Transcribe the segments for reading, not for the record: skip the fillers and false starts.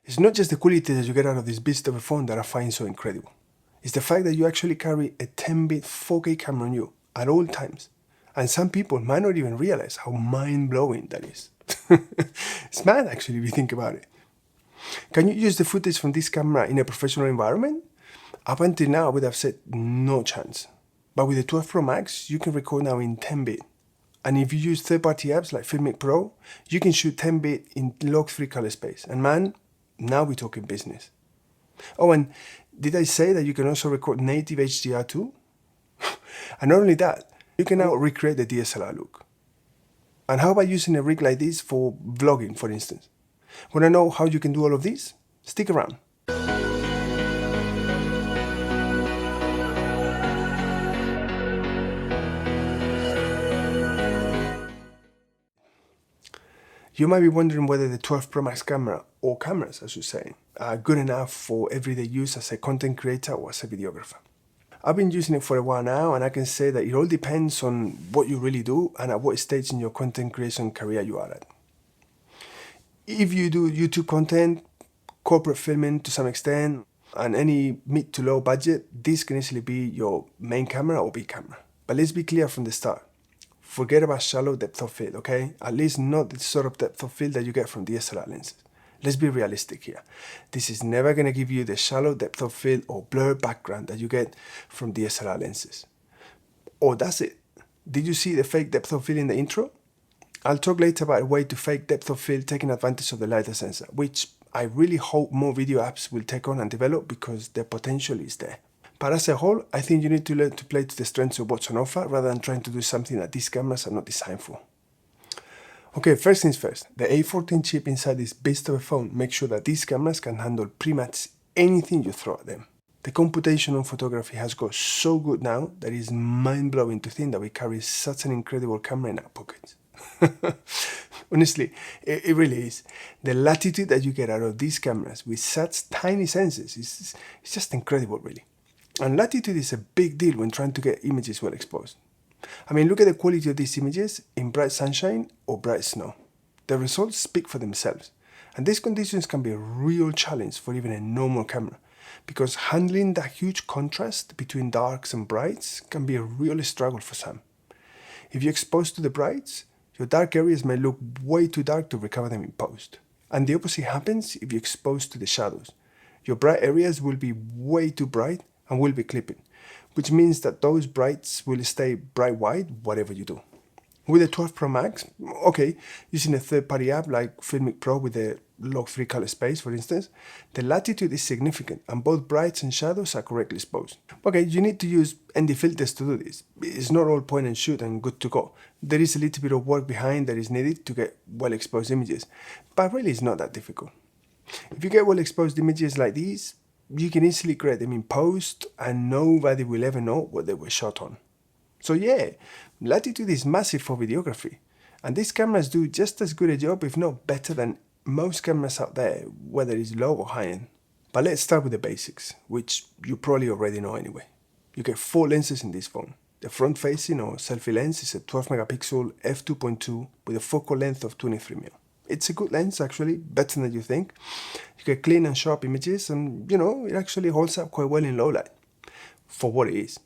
It's not just the quality that you get out of this beast of a phone that I find so incredible. It's the fact that you actually carry a 10-bit 4K camera on you at all times. And some people might not even realize how mind-blowing that is. It's mad actually if you think about it. Can you use the footage from this camera in a professional environment? Up until now I would have said no chance. But with the 12 Pro Max, you can record now in 10-bit. And if you use third-party apps like Filmic Pro, you can shoot 10-bit in log-free color space. And man, now we're talking business. Oh, and did I say that you can also record native HDR too? And not only that, you can now recreate the DSLR look. And how about using a rig like this for vlogging, for instance? Want to know how you can do all of this? Stick around. You might be wondering whether the 12 Pro Max camera, or cameras I should say, are good enough for everyday use as a content creator or as a videographer. I've been using it for a while now, and I can say that it all depends on what you really do and at what stage in your content creation career you are at. If you do YouTube content, corporate filming to some extent, and any mid to low budget, this can easily be your main camera or big camera. But let's be clear from the start. Forget about shallow depth of field, okay? At least not the sort of depth of field that you get from DSLR lenses. Let's be realistic here. This is never going to give you the shallow depth of field or blur background that you get from DSLR lenses. Or that's it. Did you see the fake depth of field in the intro? I'll talk later about a way to fake depth of field taking advantage of the LIDAR sensor, which I really hope more video apps will take on and develop because the potential is there. But as a whole, I think you need to learn to play to the strengths of what's on offer rather than trying to do something that these cameras are not designed for. Okay, first things first, the A14 chip inside this beast of a phone makes sure that these cameras can handle pretty much anything you throw at them. The computational photography has got so good now that it's mind-blowing to think that we carry such an incredible camera in our pockets. Honestly, it really is. The latitude that you get out of these cameras with such tiny sensors is just incredible, really. And latitude is a big deal when trying to get images well exposed. I mean, look at the quality of these images in bright sunshine or bright snow. The results speak for themselves. And these conditions can be a real challenge for even a normal camera, because handling that huge contrast between darks and brights can be a real struggle for some. If you're exposed to the brights, your dark areas may look way too dark to recover them in post. And the opposite happens if you're exposed to the shadows. Your bright areas will be way too bright and will be clipping, which means that those brights will stay bright white whatever you do. With the 12 Pro Max, okay, using a third-party app like Filmic Pro with the log-free color space, for instance, the latitude is significant and both brights and shadows are correctly exposed. Okay, you need to use ND filters to do this. It's not all point and shoot and good to go. There is a little bit of work behind that is needed to get well-exposed images, but really it's not that difficult. If you get well-exposed images like these, you can easily create them in post and nobody will ever know what they were shot on. So yeah, latitude is massive for videography, and these cameras do just as good a job, if not better, than most cameras out there, whether it's low or high end. But let's start with the basics, which you probably already know anyway. You get 4 lenses in this phone. The front-facing or selfie lens is a 12 megapixel f2.2 with a focal length of 23mm. It's a good lens actually, better than you think. You get clean and sharp images, and it actually holds up quite well in low light, for what it is.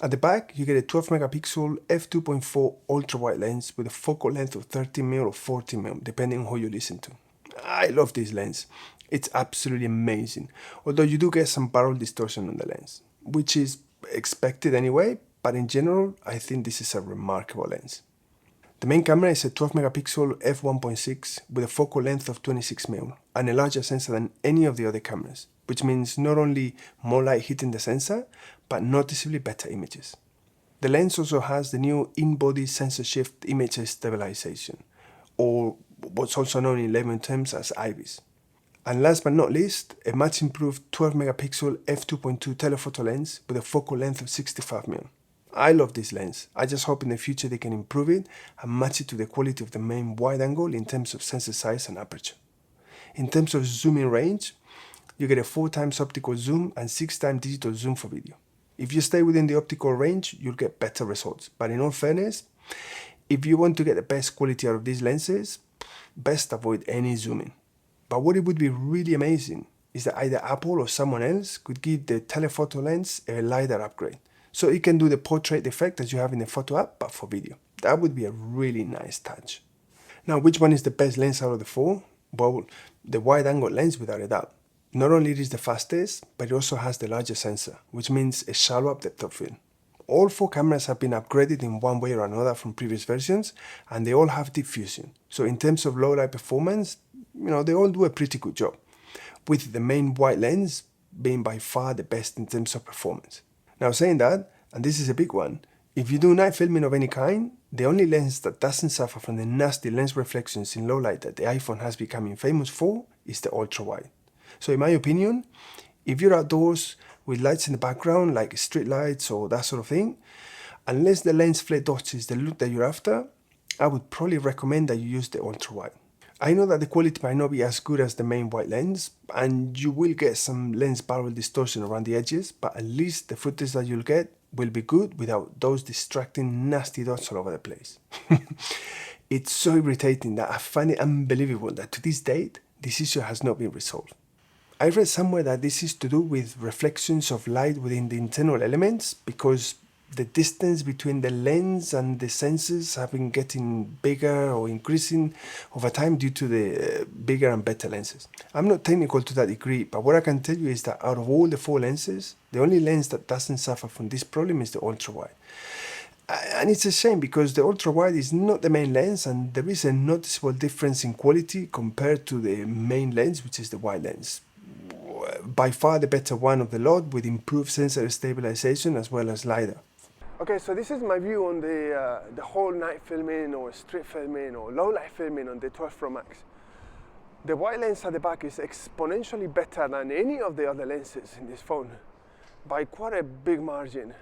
At the back, you get a 12 megapixel f2.4 ultra-wide lens with a focal length of 13mm or 14mm, depending on who you listen to. I love this lens. It's absolutely amazing, although you do get some barrel distortion on the lens, which is expected anyway, but in general, I think this is a remarkable lens. The main camera is a 12 megapixel f1.6 with a focal length of 26mm and a larger sensor than any of the other cameras, which means not only more light hitting the sensor, but noticeably better images. The lens also has the new in-body sensor shift image stabilization, or what's also known in layman terms as IBIS. And last but not least, a much improved 12 megapixel f2.2 telephoto lens with a focal length of 65mm. I love this lens. I just hope in the future they can improve it and match it to the quality of the main wide angle in terms of sensor size and aperture. In terms of zooming range, you get a 4x optical zoom and 6x digital zoom for video. If you stay within the optical range, you'll get better results. But in all fairness, if you want to get the best quality out of these lenses, best avoid any zooming. But what it would be really amazing is that either Apple or someone else could give the telephoto lens a LIDAR upgrade. So it can do the portrait effect that you have in the photo app, but for video. That would be a really nice touch. Now, which one is the best lens out of the four? Well, the wide-angle lens without a doubt. Not only it is the fastest, but it also has the largest sensor, which means a shallow depth of field. All four cameras have been upgraded in one way or another from previous versions, and they all have deep fusion. So in terms of low light performance, they all do a pretty good job, with the main wide lens being by far the best in terms of performance. Now, saying that, and this is a big one, if you do night filming of any kind, the only lens that doesn't suffer from the nasty lens reflections in low light that the iPhone has become famous for is the ultra-wide. So in my opinion, if you're outdoors with lights in the background, like street lights or that sort of thing, unless the lens flare dodges the look that you're after, I would probably recommend that you use the ultra-wide. I know that the quality might not be as good as the main wide lens, and you will get some lens barrel distortion around the edges, but at least the footage that you'll get will be good without those distracting nasty dots all over the place. It's so irritating that I find it unbelievable that to this date, this issue has not been resolved. I read somewhere that this is to do with reflections of light within the internal elements, because the distance between the lens and the sensors have been getting bigger or increasing over time due to the bigger and better lenses. I'm not technical to that degree, but what I can tell you is that out of all the four lenses, the only lens that doesn't suffer from this problem is the ultra-wide. And it's a shame because the ultra-wide is not the main lens, and there is a noticeable difference in quality compared to the main lens, which is the wide lens. By far the better one of the lot, with improved sensor stabilization as well as LIDAR. Okay, so this is my view on the whole night filming or street filming or low light filming on the 12 Pro Max. The wide lens at the back is exponentially better than any of the other lenses in this phone by quite a big margin.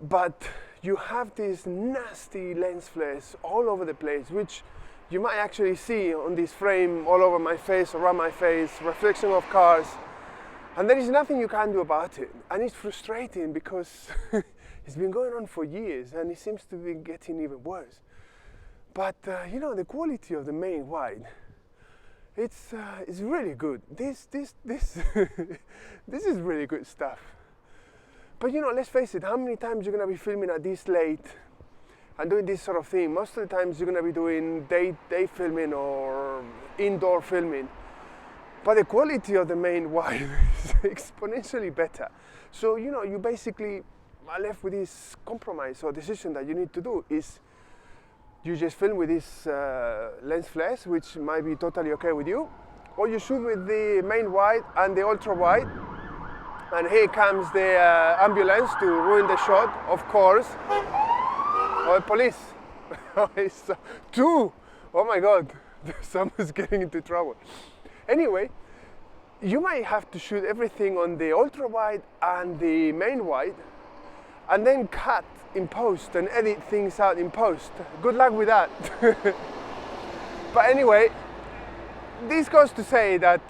But you have these nasty lens flares all over the place, which you might actually see on this frame all over my face, around my face, reflection of cars. And there is nothing you can do about it. And it's frustrating because it's been going on for years and it seems to be getting even worse. But the quality of the main wide, it's really good. This this is really good stuff. But let's face it, how many times you're gonna be filming at this late and doing this sort of thing? Most of the times you're gonna be doing day filming or indoor filming. But the quality of the main wide is exponentially better. So, you basically are left with this compromise or decision that you need to do is you just film with this lens flares, which might be totally okay with you, or you shoot with the main wide and the ultra wide. And here comes the ambulance to ruin the shot, of course. Oh, police. It's two. Oh my God, someone's getting into trouble. Anyway, you might have to shoot everything on the ultra wide and the main wide and then cut in post and edit things out in post. Good luck with that. But anyway, this goes to say that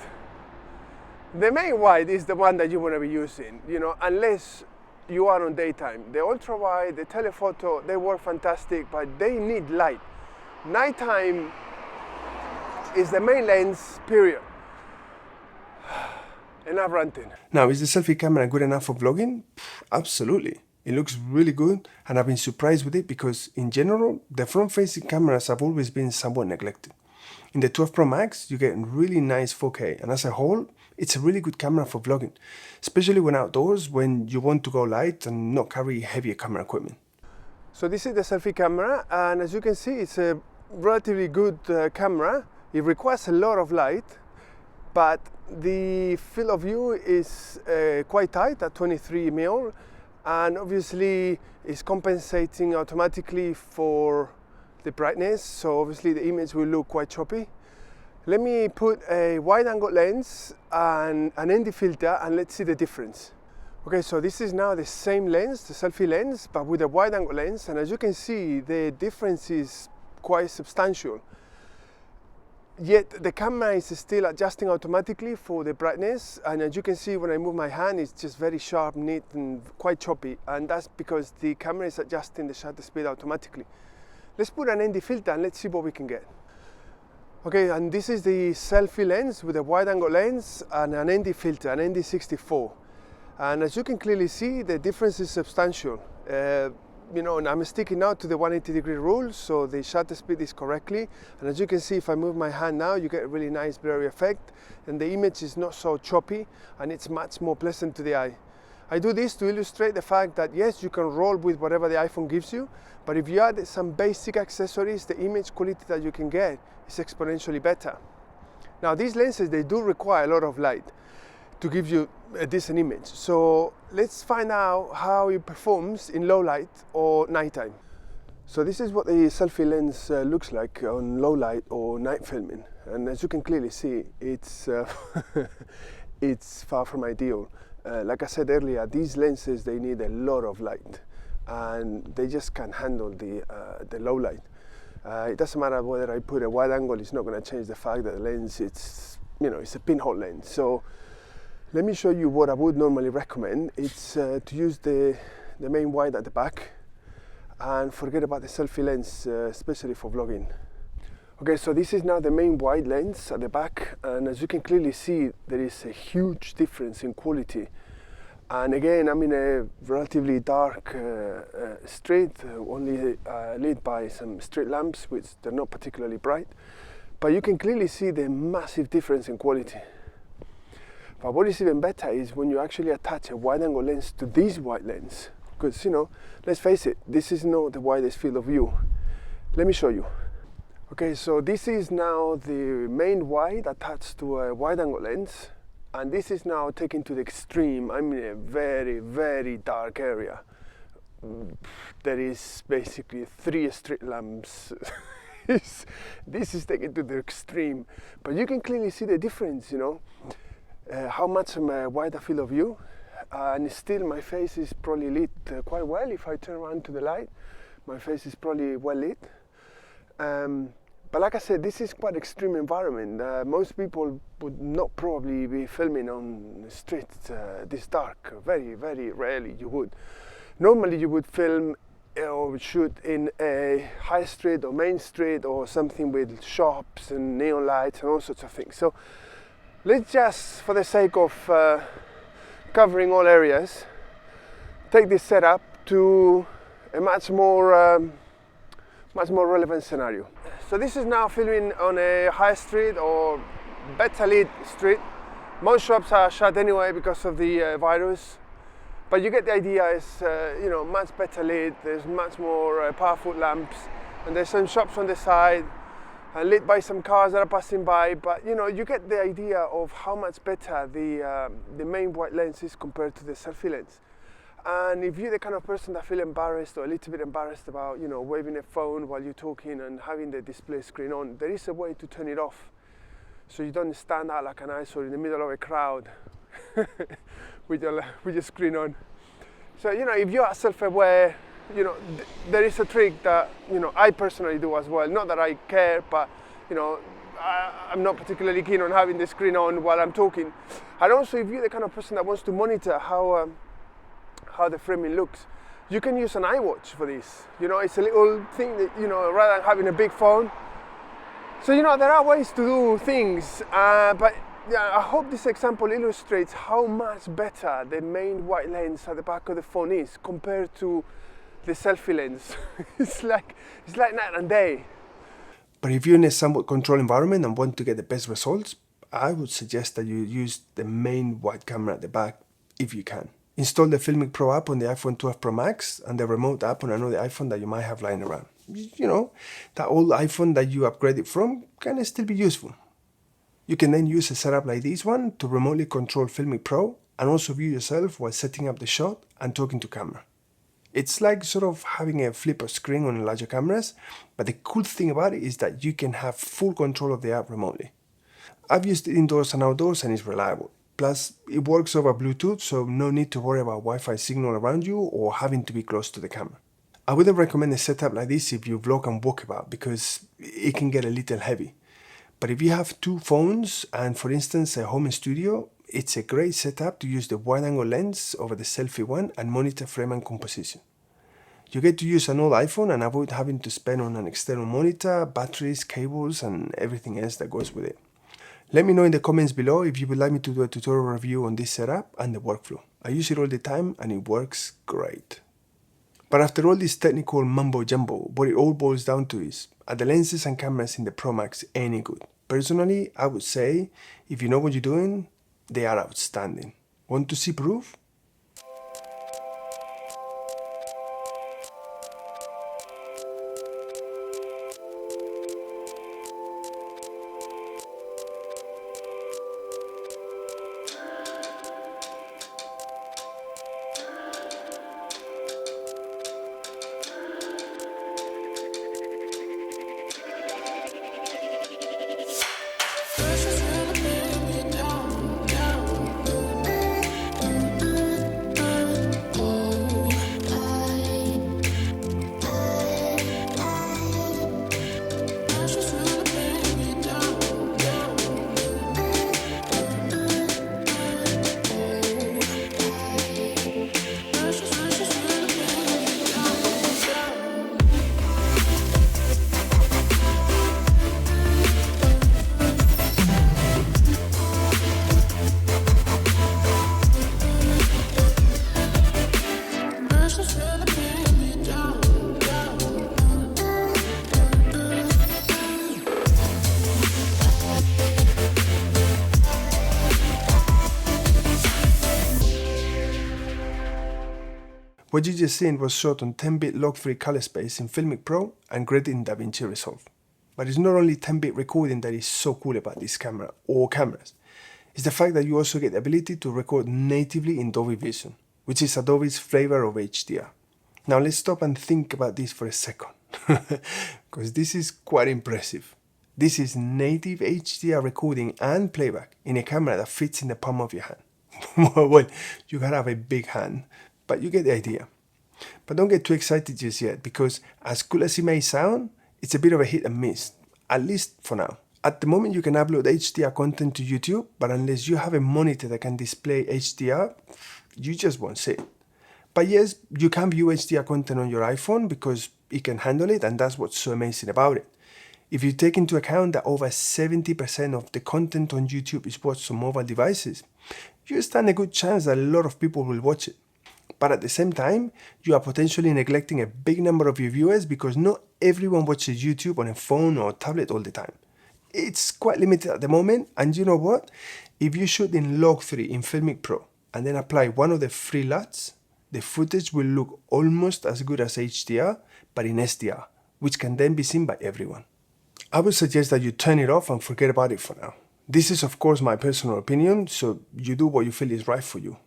the main wide is the one that you want to be using, unless you are on daytime. The ultra wide, the telephoto, they work fantastic, but they need light. Nighttime is the main lens, period. Enough ranting. Now, is the selfie camera good enough for vlogging? Absolutely. It looks really good, and I've been surprised with it because, in general, the front-facing cameras have always been somewhat neglected. In the 12 Pro Max, you get really nice 4K, and as a whole, it's a really good camera for vlogging, especially when outdoors, when you want to go light and not carry heavier camera equipment. So this is the selfie camera, and as you can see, it's a relatively good camera. It requires a lot of light, but the field of view is quite tight at 23 mm, and obviously is compensating automatically for the brightness, so obviously the image will look quite choppy. Let me put a wide angle lens and an ND filter and let's see the difference. Okay, so this is now the same lens, the selfie lens, but with a wide angle lens, and as you can see, the difference is quite substantial. Yet the camera is still adjusting automatically for the brightness, and as you can see when I move my hand, it's just very sharp, neat and quite choppy, and that's because the camera is adjusting the shutter speed automatically. Let's put an ND filter and let's see what we can get. Okay, and this is the selfie lens with a wide angle lens and an ND filter, an ND64. And as you can clearly see, the difference is substantial. You know, and I'm sticking now to the 180-degree rule, so the shutter speed is correctly. And as you can see, if I move my hand now, you get a really nice blurry effect, and the image is not so choppy, and it's much more pleasant to the eye. I do this to illustrate the fact that yes, you can roll with whatever the iPhone gives you, but if you add some basic accessories, the image quality that you can get is exponentially better. Now, these lenses, they do require a lot of light to give you a decent image. So let's find out how it performs in low light or nighttime. So this is what the selfie lens looks like on low light or night filming. And as you can clearly see, it's, it's far from ideal. Like I said earlier, these lenses, they need a lot of light and they just can't handle the low light. It doesn't matter whether I put a wide angle, it's not going to change the fact that the lens, it's, you know, it's a pinhole lens. So let me show you what I would normally recommend. It's to use the main wide at the back and forget about the selfie lens, especially for vlogging. Okay, so this is now the main wide lens at the back, and as you can clearly see, there is a huge difference in quality. And again, I'm in a relatively dark street, only lit by some street lamps, which they're not particularly bright. But you can clearly see the massive difference in quality. But what is even better is when you actually attach a wide angle lens to this wide lens. Because, you know, let's face it, this is not the widest field of view. Let me show you. Okay, so this is now the main wide attached to a wide angle lens. And this is now taken to the extreme. I'm in a very, very dark area. There is basically 3 street lamps. This is taken to the extreme. But you can clearly see the difference, you know. How much am a wider field of view, and still my face is probably lit quite well. If I turn around to the light, my face is probably well lit. But like I said, this is quite extreme environment. Most people would not probably be filming on the street this dark. Very, very rarely you would. Normally you would film or shoot in a high street or main street or something with shops and neon lights and all sorts of things. So let's just, for the sake of covering all areas, take this setup to a much more relevant scenario. So this is now filming on a high street or better lit street. Most shops are shut anyway because of the virus, but you get the idea. It's you know, much better lit. There's much more powerful lamps, and there's some shops on the side. Lit by some cars that are passing by, but you know, you get the idea of how much better the main wide lens is compared to the selfie lens. And if you're the kind of person that feel embarrassed or a little bit embarrassed about, you know, waving a phone while you're talking and having the display screen on, there is a way to turn it off so you don't stand out like an eyesore in the middle of a crowd with your screen on. So, you know, if you are self-aware, you know, there is a trick that, you know, I personally do as well. Not that I care, but, you know, I'm not particularly keen on having the screen on while I'm talking. And also, if you're the kind of person that wants to monitor how the framing looks, you can use an iWatch for this. You know, it's a little thing that, you know, rather than having a big phone. So, you know, there are ways to do things, but yeah, I hope this example illustrates how much better the main wide lens at the back of the phone is compared to the selfie lens. It's like night and day. But if you're in a somewhat controlled environment and want to get the best results, I would suggest that you use the main wide camera at the back if you can. Install the Filmic Pro app on the iPhone 12 Pro Max and the remote app on another iPhone that you might have lying around. You know, that old iPhone that you upgraded from can still be useful. You can then use a setup like this one to remotely control Filmic Pro and also view yourself while setting up the shot and talking to camera. It's like sort of having a flipper screen on larger cameras, but the cool thing about it is that you can have full control of the app remotely. I've used it indoors and outdoors and it's reliable. Plus, it works over Bluetooth, so no need to worry about Wi-Fi signal around you or having to be close to the camera. I wouldn't recommend a setup like this if you vlog and walk about because it can get a little heavy. But if you have 2 phones and, for instance, a home studio, it's a great setup to use the wide-angle lens over the selfie one and monitor frame and composition. You get to use an old iPhone and avoid having to spend on an external monitor, batteries, cables, and everything else that goes with it. Let me know in the comments below if you would like me to do a tutorial review on this setup and the workflow. I use it all the time and it works great. But after all this technical mumbo jumbo, what it all boils down to is, are the lenses and cameras in the Pro Max any good? Personally, I would say, if you know what you're doing, they are outstanding. Want to see proof? What you just seen was shot on 10-bit log-free color space in Filmic Pro and graded in DaVinci Resolve. But it's not only 10-bit recording that is so cool about this camera or cameras. It's the fact that you also get the ability to record natively in Dolby Vision, which is Adobe's flavor of HDR. Now let's stop and think about this for a second, because this is quite impressive. This is native HDR recording and playback in a camera that fits in the palm of your hand. Well, you gotta have a big hand, but you get the idea. But don't get too excited just yet, because as cool as it may sound, it's a bit of a hit and miss, at least for now. At the moment you can upload HDR content to YouTube, but unless you have a monitor that can display HDR, you just won't see it. But yes, you can view HDR content on your iPhone because it can handle it, and that's what's so amazing about it. If you take into account that over 70% of the content on YouTube is watched on mobile devices, you stand a good chance that a lot of people will watch it. But at the same time, you are potentially neglecting a big number of your viewers because not everyone watches YouTube on a phone or tablet all the time. It's quite limited at the moment, and you know what? If you shoot in log 3 in Filmic Pro and then apply one of the free LUTs, the footage will look almost as good as HDR, but in SDR, which can then be seen by everyone. I would suggest that you turn it off and forget about it for now. This is of course my personal opinion, so you do what you feel is right for you.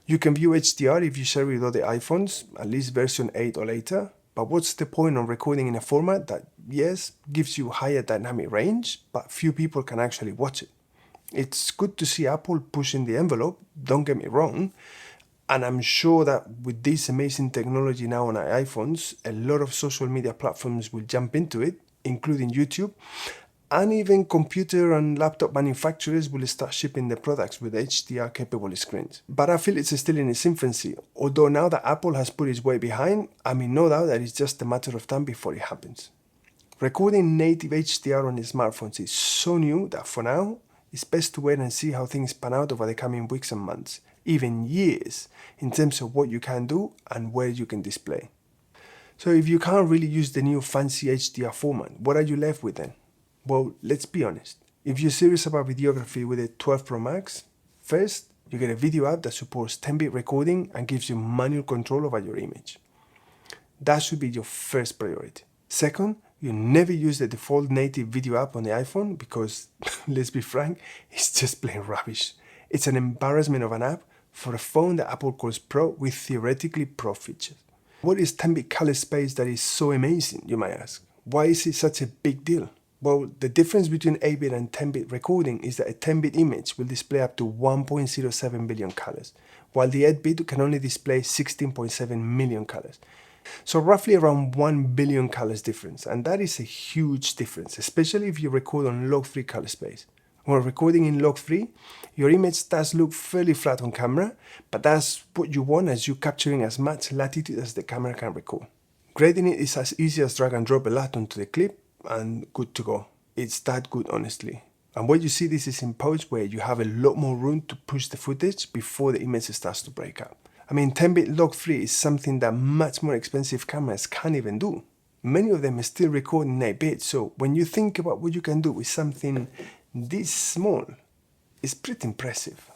You can view HDR if you share with other iPhones, at least version 8 or later, but what's the point of recording in a format that, yes, gives you higher dynamic range, but few people can actually watch it? It's good to see Apple pushing the envelope, don't get me wrong, and I'm sure that with this amazing technology now on our iPhones, a lot of social media platforms will jump into it, including YouTube, and even computer and laptop manufacturers will start shipping their products with HDR capable screens. But I feel it's still in its infancy, although now that Apple has put its weight behind, I'm in no doubt that it's just a matter of time before it happens. Recording native HDR on smartphones is so new that for now, it's best to wait and see how things pan out over the coming weeks and months, even years, in terms of what you can do and where you can display. So if you can't really use the new fancy HDR format, what are you left with then? Well, let's be honest. If you're serious about videography with a 12 Pro Max, first, you get a video app that supports 10-bit recording and gives you manual control over your image. That should be your first priority. Second, you never use the default native video app on the iPhone because, let's be frank, it's just plain rubbish. It's an embarrassment of an app for a phone that Apple calls Pro with theoretically Pro features. What is 10-bit color space that is so amazing, you might ask? Why is it such a big deal? Well, the difference between 8-bit and 10-bit recording is that a 10-bit image will display up to 1.07 billion colors, while the 8-bit can only display 16.7 million colors. So roughly around 1 billion colors difference, and that is a huge difference, especially if you record on log 3 color space. When recording in log 3, your image does look fairly flat on camera, but that's what you want as you're capturing as much latitude as the camera can record. Grading it is as easy as drag and drop a LUT onto the clip and good to go. It's that good, honestly. And what you see, this is in post where you have a lot more room to push the footage before the image starts to break up. I mean, 10-bit log-free is something that much more expensive cameras can't even do. Many of them are still recording 8-bit, so when you think about what you can do with something this small, it's pretty impressive.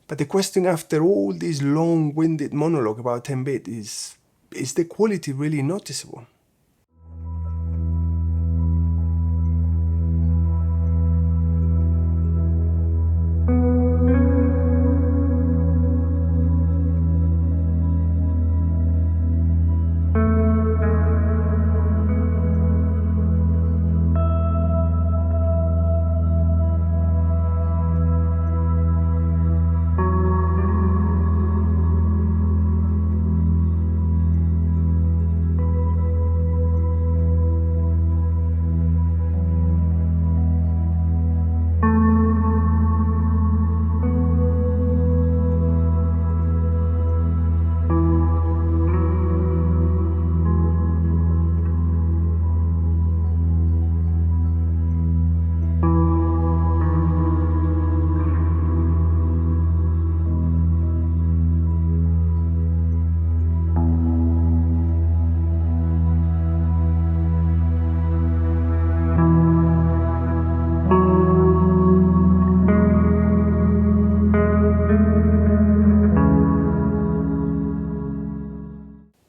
But the question after all this long-winded monologue about 10-bit is the quality really noticeable?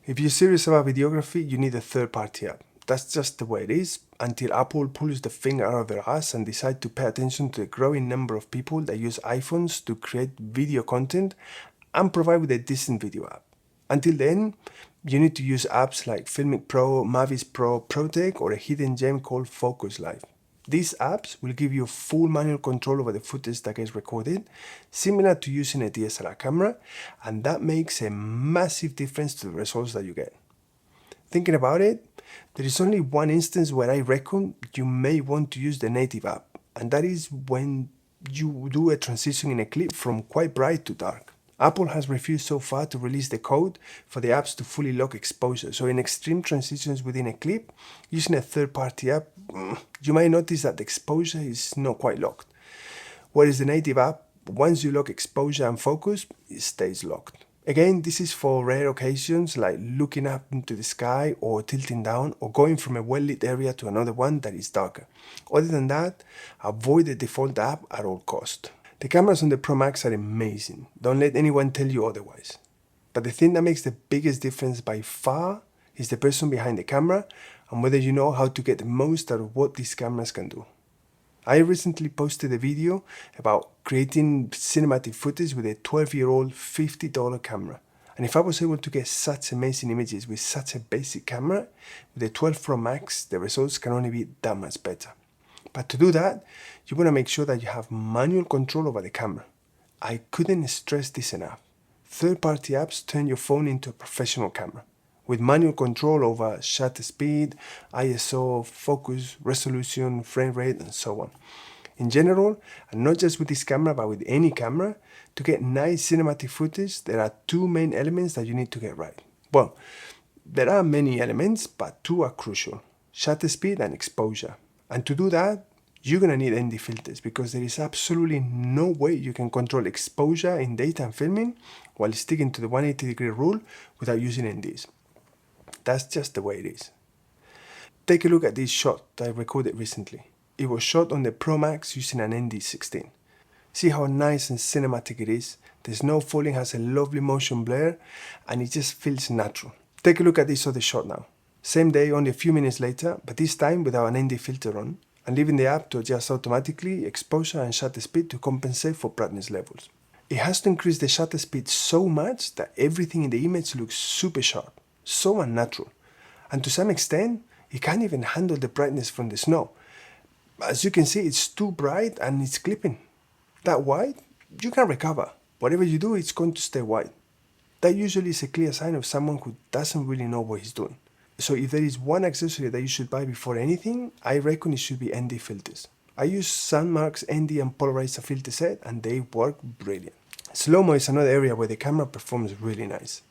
If you're serious about videography, you need a third-party app. That's just the way it is, until Apple pulls the finger out of their ass and decide to pay attention to the growing number of people that use iPhones to create video content and provide with a decent video app. Until then, you need to use apps like Filmic Pro, Mavis Pro, Protake, or a hidden gem called Focos Live. These apps will give you full manual control over the footage that gets recorded, similar to using a DSLR camera, and that makes a massive difference to the results that you get. Thinking about it, there is only one instance where I reckon you may want to use the native app, and that is when you do a transition in a clip from quite bright to dark. Apple has refused so far to release the code for the apps to fully lock exposure, so in extreme transitions within a clip, using a third-party app, you might notice that the exposure is not quite locked. Whereas the native app, once you lock exposure and focus, it stays locked. Again, this is for rare occasions like looking up into the sky or tilting down or going from a well-lit area to another one that is darker. Other than that, avoid the default app at all costs. The cameras on the Pro Max are amazing, don't let anyone tell you otherwise. But the thing that makes the biggest difference by far is the person behind the camera and whether you know how to get the most out of what these cameras can do. I recently posted a video about creating cinematic footage with a 12-year-old $50 camera. And if I was able to get such amazing images with such a basic camera, with the 12 Pro Max, the results can only be that much better. But to do that, you want to make sure that you have manual control over the camera. I couldn't stress this enough. Third-party apps turn your phone into a professional camera, with manual control over shutter speed, ISO, focus, resolution, frame rate, and so on. In general, and not just with this camera, but with any camera, to get nice cinematic footage, there are two main elements that you need to get right. Well, there are many elements, but two are crucial: shutter speed and exposure. And to do that, you're going to need ND filters because there is absolutely no way you can control exposure in daytime filming while sticking to the 180-degree rule without using NDs. That's just the way it is. Take a look at this shot that I recorded recently. It was shot on the Pro Max using an ND16. See how nice and cinematic it is? The snow falling has a lovely motion blur and it just feels natural. Take a look at this other shot now. Same day, only a few minutes later, but this time without an ND filter on, and leaving the app to adjust automatically exposure and shutter speed to compensate for brightness levels. It has to increase the shutter speed so much that everything in the image looks super sharp, so unnatural. And to some extent, it can't even handle the brightness from the snow. As you can see, it's too bright and it's clipping. That white, you can recover. Whatever you do, it's going to stay white. That usually is a clear sign of someone who doesn't really know what he's doing. So if there is one accessory that you should buy before anything, I reckon it should be ND filters. I use Sunmark's ND and Polarizer filter set and they work brilliant. Slow-mo is another area where the camera performs really nice.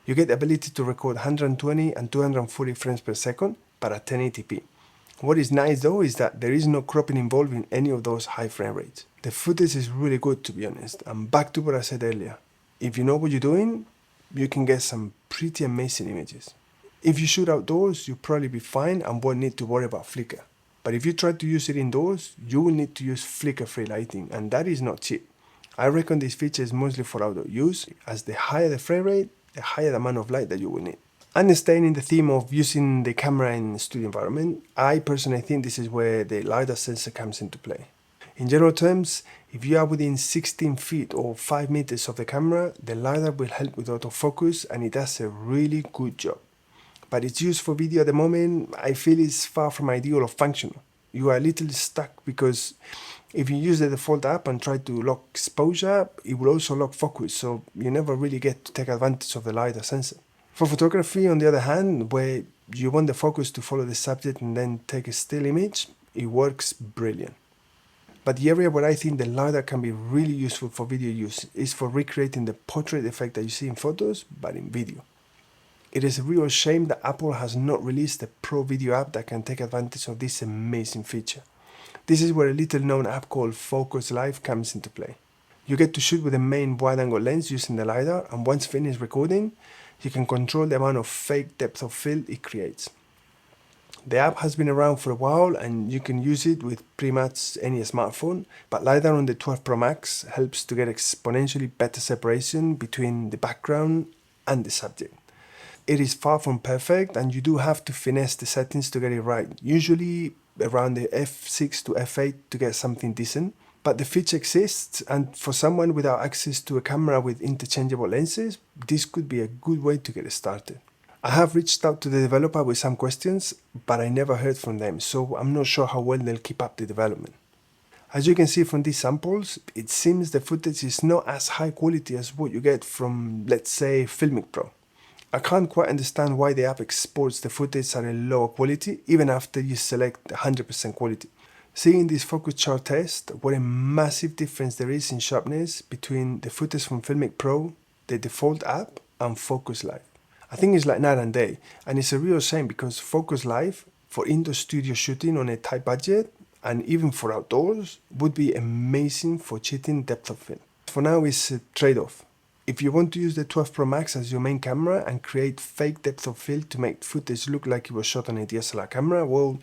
You get the ability to record 120 and 240 frames per second, but at 1080p. What is nice though is that there is no cropping involved in any of those high frame rates. The footage is really good, to be honest, and back to what I said earlier. If you know what you're doing, you can get some pretty amazing images. If you shoot outdoors, you'll probably be fine and won't need to worry about flicker. But if you try to use it indoors, you will need to use flicker-free lighting, and that is not cheap. I reckon this feature is mostly for outdoor use, as the higher the frame rate, the higher the amount of light that you will need. And staying in the theme of using the camera in studio environment, I personally think this is where the LIDAR sensor comes into play. In general terms, if you are within 16 feet or 5 meters of the camera, the LIDAR will help with autofocus and it does a really good job. But its use for video at the moment, I feel is far from ideal or functional. You are a little stuck because if you use the default app and try to lock exposure, it will also lock focus, so you never really get to take advantage of the LIDAR sensor. For photography, on the other hand, where you want the focus to follow the subject and then take a still image, it works brilliant. But the area where I think the LIDAR can be really useful for video use is for recreating the portrait effect that you see in photos, but in video. It is a real shame that Apple has not released a Pro Video app that can take advantage of this amazing feature. This is where a little known app called Focos Live comes into play. You get to shoot with a main wide-angle lens using the LiDAR, and once finished recording, you can control the amount of fake depth of field it creates. The app has been around for a while and you can use it with pretty much any smartphone, but LiDAR on the 12 Pro Max helps to get exponentially better separation between the background and the subject. It is far from perfect and you do have to finesse the settings to get it right, usually around the f6 to f8 to get something decent. But the feature exists, and for someone without access to a camera with interchangeable lenses, this could be a good way to get started. I have reached out to the developer with some questions, but I never heard from them, so I'm not sure how well they'll keep up the development. As you can see from these samples, it seems the footage is not as high quality as what you get from, let's say, Filmic Pro. I can't quite understand why the app exports the footage at a lower quality, even after you select 100% quality. Seeing this focus chart test, what a massive difference there is in sharpness between the footage from Filmic Pro, the default app, and Focos Live. I think it's like night and day, and it's a real shame because Focos Live, for indoor studio shooting on a tight budget, and even for outdoors, would be amazing for cheating depth of field. For now, it's a trade-off. If you want to use the 12 Pro Max as your main camera and create fake depth of field to make footage look like it was shot on a DSLR camera, well,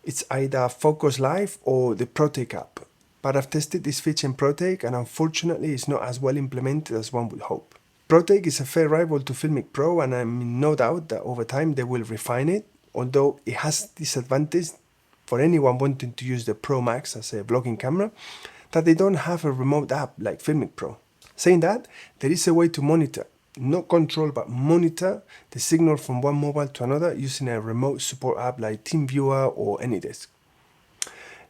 it's either Focos Live or the Protake app. But I've tested this feature in Protake and unfortunately it's not as well implemented as one would hope. Protake is a fair rival to Filmic Pro and I'm in no doubt that over time they will refine it, although it has this advantage for anyone wanting to use the Pro Max as a vlogging camera, that they don't have a remote app like Filmic Pro. Saying that, there is a way to monitor, not control but monitor the signal from one mobile to another using a remote support app like TeamViewer or AnyDesk.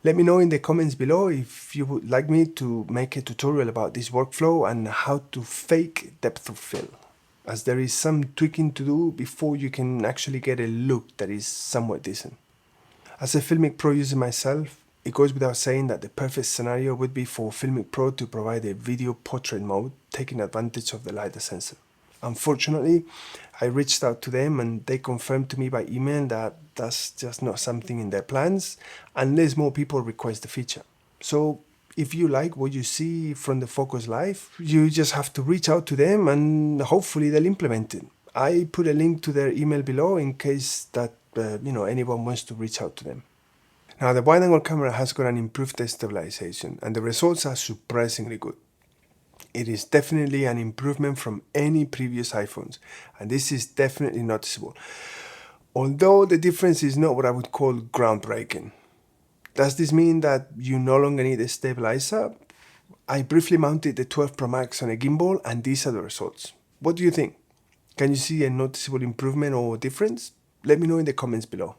Let me know in the comments below if you would like me to make a tutorial about this workflow and how to fake depth of field, as there is some tweaking to do before you can actually get a look that is somewhat decent. As a Filmic Pro user myself, it goes without saying that the perfect scenario would be for Filmic Pro to provide a video portrait mode, taking advantage of the LiDAR sensor. Unfortunately, I reached out to them and they confirmed to me by email that that's just not something in their plans unless more people request the feature. So if you like what you see from the Focos Live, you just have to reach out to them and hopefully they'll implement it. I put a link to their email below in case that anyone wants to reach out to them. Now the wide-angle camera has got an improved stabilization and the results are surprisingly good. It is definitely an improvement from any previous iPhones, and this is definitely noticeable. Although the difference is not what I would call groundbreaking. Does this mean that you no longer need a stabilizer? I briefly mounted the 12 Pro Max on a gimbal and these are the results. What do you think? Can you see a noticeable improvement or difference? Let me know in the comments below.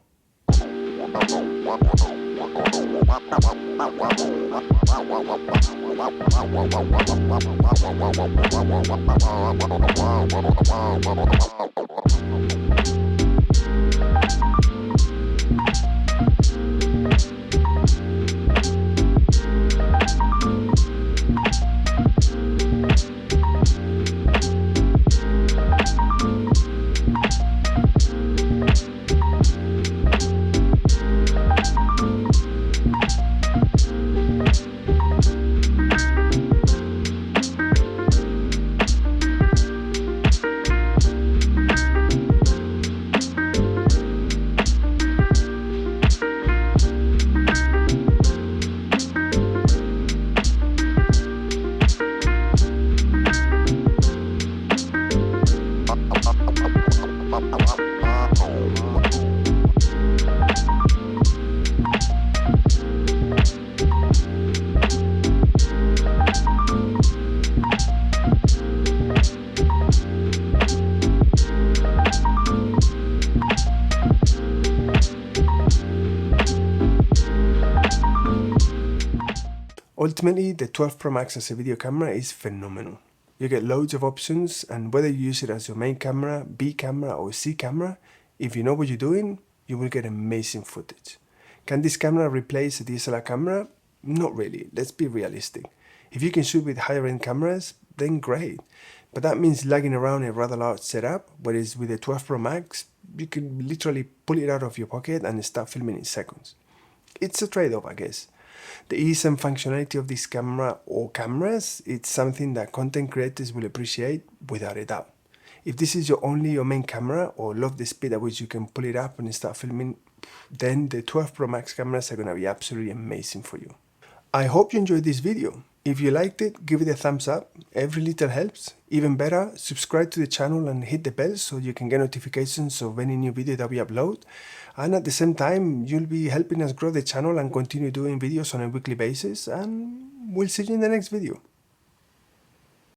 Ultimately, the 12 Pro Max as a video camera is phenomenal. You get loads of options, and whether you use it as your main camera, B camera or C camera, if you know what you're doing, you will get amazing footage. Can this camera replace a DSLR camera? Not really, let's be realistic. If you can shoot with higher end cameras, then great. But that means lugging around a rather large setup, whereas with the 12 Pro Max, you can literally pull it out of your pocket and start filming in seconds. It's a trade-off, I guess. The ease and functionality of this camera or cameras, it's something that content creators will appreciate without a doubt. If this is your main camera or love the speed at which you can pull it up and start filming, then the 12 Pro Max cameras are going to be absolutely amazing for you. I hope you enjoyed this video. If you liked it, give it a thumbs up. Every little helps. Even better, subscribe to the channel and hit the bell so you can get notifications of any new video that we upload. And at the same time, you'll be helping us grow the channel and continue doing videos on a weekly basis. And we'll see you in the next video.